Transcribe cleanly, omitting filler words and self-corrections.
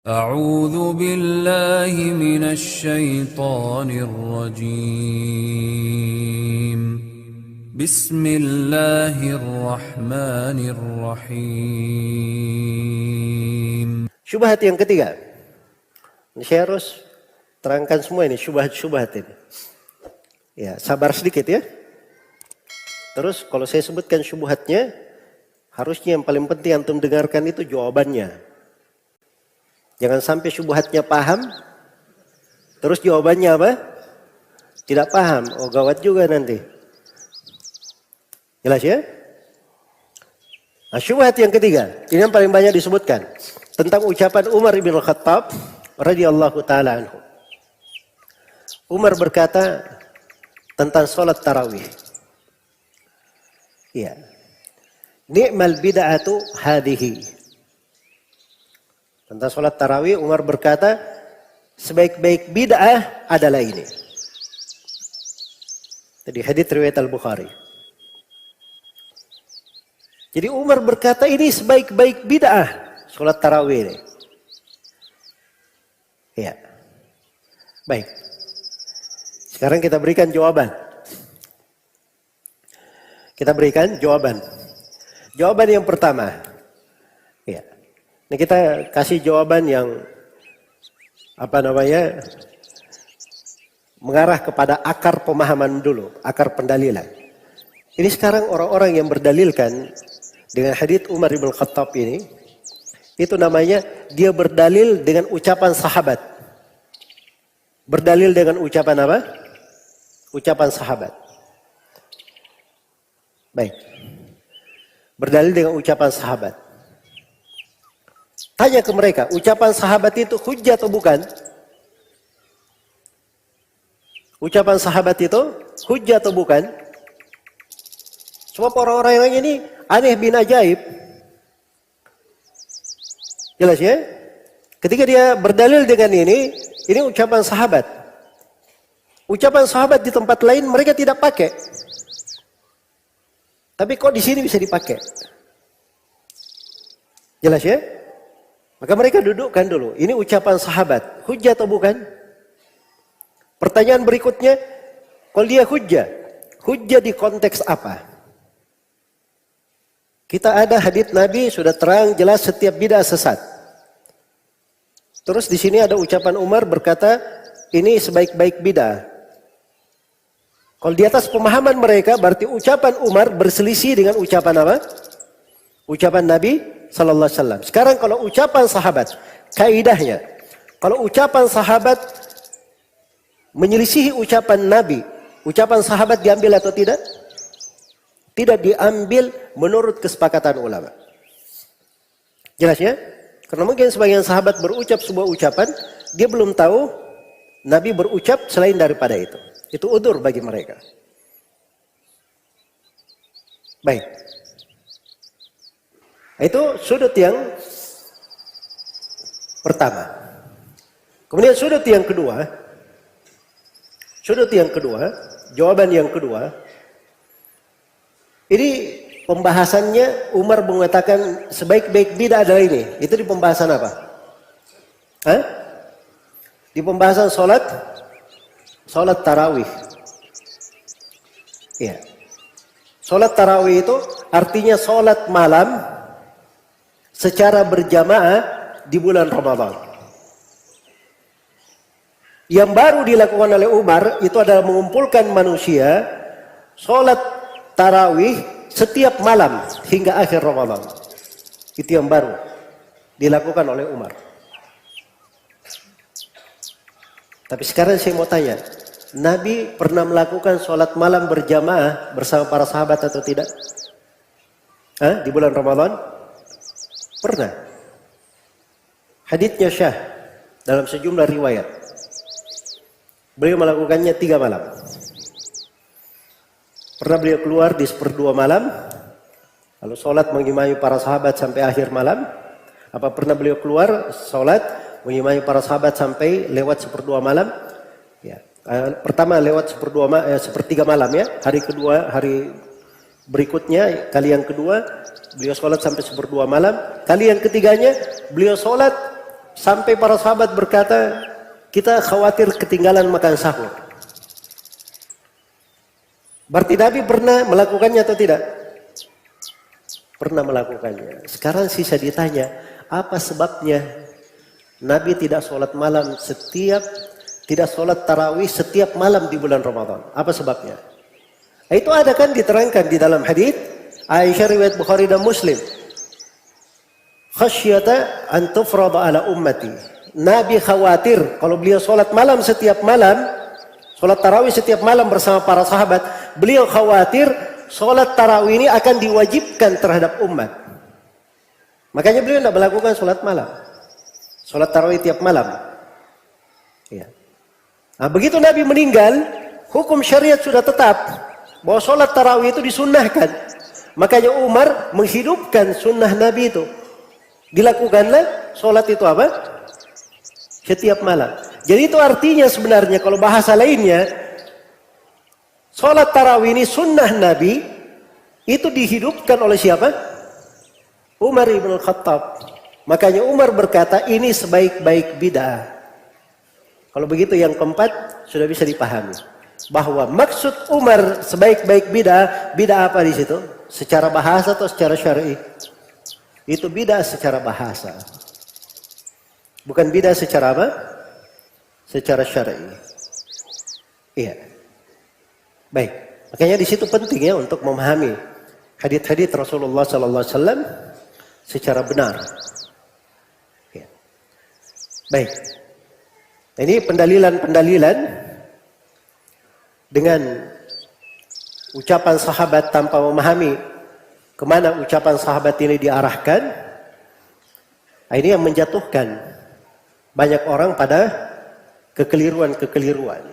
أعوذ بالله من الشيطان الرجيم بسم الله الرحمن الرحيم. Syubhat yang ketiga. Saya harus terangkan semua ini syubhat-syubhat ini. Ya, sabar sedikit ya. Terus kalau saya sebutkan syubhatnya, harusnya yang paling penting antum dengarkan itu jawabannya. Jangan sampai syubhatnya paham, terus jawabannya apa? Tidak paham. Oh, gawat juga nanti. Jelas ya? Nah, syubhat yang ketiga, ini yang paling banyak disebutkan tentang ucapan Umar bin Khattab radhiyallahu taala anhu. Umar berkata tentang salat tarawih. Iya. Ni'mal bid'atu hadhihi. Tentang salat tarawih Umar berkata sebaik-baik bid'ah adalah ini. Jadi hadits riwayat Al-Bukhari. Jadi Umar berkata ini sebaik-baik bid'ah salat tarawih ini. Ya. Baik. Sekarang kita berikan jawaban. Kita berikan jawaban. Jawaban yang pertama. Ya. Ini kita kasih jawaban yang mengarah kepada akar pemahaman dulu, akar pendalilan. Ini sekarang orang-orang yang berdalilkan dengan hadits Umar bin Khattab ini, itu namanya dia berdalil dengan ucapan sahabat. Berdalil dengan ucapan apa? Ucapan sahabat. Baik. Berdalil dengan ucapan sahabat. Tanya ke mereka, ucapan sahabat itu hujjah atau bukan? Ucapan sahabat itu hujjah atau bukan? Sebab orang-orang yang ini aneh bin ajaib. Jelas ya? Ketika dia berdalil dengan ini ucapan sahabat. Ucapan sahabat di tempat lain mereka tidak pakai. Tapi kok di sini bisa dipakai? Jelas ya? Maka mereka dudukkan dulu. Ini ucapan sahabat. Hujjah atau bukan? Pertanyaan berikutnya, kalau dia hujjah, hujjah di konteks apa? Kita ada hadits Nabi sudah terang jelas setiap bid'ah sesat. Terus di sini ada ucapan Umar berkata, ini sebaik-baik bid'ah. Kalau di atas pemahaman mereka, berarti ucapan Umar berselisih dengan ucapan apa? Ucapan Nabi Sallallahu Alaihi Wasallam. Sekarang kalau ucapan sahabat, kaidahnya, kalau ucapan sahabat menyelisihi ucapan Nabi, ucapan sahabat diambil atau tidak? Tidak diambil menurut kesepakatan ulama. Jelas ya? Karena mungkin sebagian sahabat berucap sebuah ucapan, dia belum tahu Nabi berucap selain daripada itu. Itu udzur bagi mereka. Baik. Itu sudut yang pertama. Kemudian sudut yang kedua, jawaban yang kedua, ini pembahasannya Umar mengatakan sebaik-baik bid'ah adalah ini. Itu di pembahasan apa? Hah? Di pembahasan salat tarawih. Iya. Salat tarawih itu artinya salat malam secara berjamaah di bulan Ramadan. Yang baru dilakukan oleh Umar itu adalah mengumpulkan manusia sholat tarawih setiap malam hingga akhir Ramadan. Itu yang baru dilakukan oleh Umar. Tapi sekarang saya mau tanya, Nabi pernah melakukan sholat malam berjamaah bersama para sahabat atau tidak? Di bulan Ramadan? Pernah. Haditsnya syah dalam sejumlah riwayat. Beliau melakukannya 3 malam. Pernah beliau keluar di 1/2 malam, lalu sholat mengimami para sahabat sampai akhir malam. Apa pernah beliau keluar sholat mengimami para sahabat sampai lewat 1/2 malam? Ya. Pertama lewat 1/3 malam ya. Hari kedua, hari berikutnya, kali yang kedua beliau sholat sampai 1/2 malam. Kali yang ketiganya beliau sholat Sampai para sahabat berkata, kita khawatir ketinggalan makan sahur. Berarti Nabi pernah melakukannya atau tidak? Pernah melakukannya. Sekarang sisa ditanya, apa sebabnya Nabi tidak sholat malam tidak sholat tarawih setiap malam di bulan Ramadan? Apa sebabnya? Itu ada kan diterangkan di dalam hadis Aisyah riwayat Bukhari dan Muslim. Khasyata an tufrada ala ummati. Nabi khawatir kalau beliau sholat malam setiap malam, sholat tarawih setiap malam bersama para sahabat, beliau khawatir sholat tarawih ini akan diwajibkan terhadap umat. Makanya beliau tidak melakukan sholat malam. Sholat tarawih tiap malam. Ya. Nah, begitu Nabi meninggal, hukum syariat sudah tetap bahwa sholat tarawih itu disunnahkan. Makanya Umar menghidupkan sunnah Nabi itu. Dilakukanlah sholat itu apa? Setiap malam. Jadi itu artinya sebenarnya kalau bahasa lainnya, sholat tarawih ini sunnah Nabi, itu dihidupkan oleh siapa? Umar ibn Khattab. Makanya Umar berkata ini sebaik-baik bid'ah. Kalau begitu yang keempat sudah bisa dipahami. Bahwa maksud Umar sebaik-baik bid'ah, bid'ah apa di situ? Secara bahasa atau secara syar'i? Itu bid'ah secara bahasa. Bukan bid'ah secara apa? Secara syar'i. Iya. Baik. Makanya di situ penting ya untuk memahami hadits-hadits Rasulullah sallallahu alaihi wasallam secara benar. Ya. Baik. Ini pendalilan-pendalilan dengan ucapan sahabat tanpa memahami kemana ucapan sahabat ini diarahkan. Ini yang menjatuhkan banyak orang pada kekeliruan-kekeliruan.